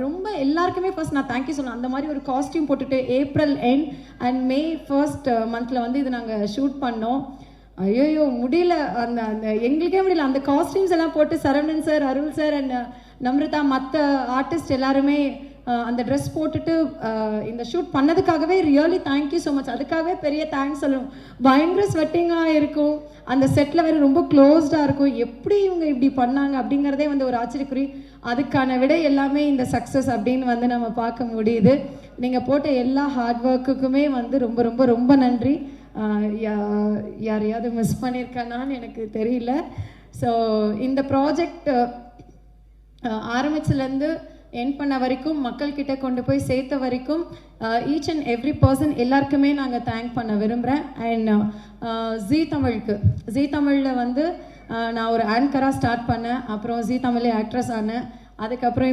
ரொம்ப எல்லாருக்குமே ஃபர்ஸ்ட் நான் தேங்க்யூ சொல்லணும். அந்த மாதிரி ஒரு காஸ்டியூம் போட்டுட்டு April end and May first மந்தில் வந்து இது நாங்கள் ஷூட் பண்ணோம். ஐயோ முடியல, அந்த அந்த எங்களுக்கே முடியல. அந்த காஸ்டியூம்ஸ் எல்லாம் போட்டு Saravanan sir, Arul sir and Namrata மற்ற ஆர்டிஸ்ட் எல்லாருமே அந்த ட்ரெஸ் போட்டுட்டு இந்த ஷூட் பண்ணதுக்காகவே ரியலி தேங்க்யூ ஸோ மச். அதுக்காகவே பெரிய தேங்க்ஸ் சொல்லணும். பயங்கர ஸ்வெட்டிங்காக இருக்கும், அந்த செட்டில் வேறு ரொம்ப க்ளோஸ்டாக இருக்கும். எப்படி இவங்க இப்படி பண்ணாங்க அப்படிங்கிறதே வந்து ஒரு ஆச்சரியக்குறி. அதுக்கான விட எல்லாமே இந்த சக்ஸஸ் அப்படின்னு வந்து நம்ம பார்க்க முடியுது. நீங்கள் போட்ட எல்லா ஹார்ட் ஒர்க்குக்குமே வந்து ரொம்ப ரொம்ப ரொம்ப நன்றி. யாரையாவது மிஸ் பண்ணியிருக்கேனான்னு எனக்கு தெரியல. ஸோ இந்த ப்ராஜெக்ட் ஆரம்பிச்சுலேருந்து என் பண்ண வரைக்கும், மக்கள்கிட்ட கொண்டு போய் சேர்த்த வரைக்கும் ஈச் அண்ட் எவ்ரி பர்சன் எல்லாருக்குமே நாங்கள் தேங்க் பண்ண விரும்புகிறேன். அண்ட் ஜீ தமிழில் வந்து நான் ஒரு ஆங்கராக ஸ்டார்ட் பண்ணேன். அப்புறம் ஜீ தமிழே ஆக்ட்ரஸ் ஆனேன். அதுக்கப்புறம்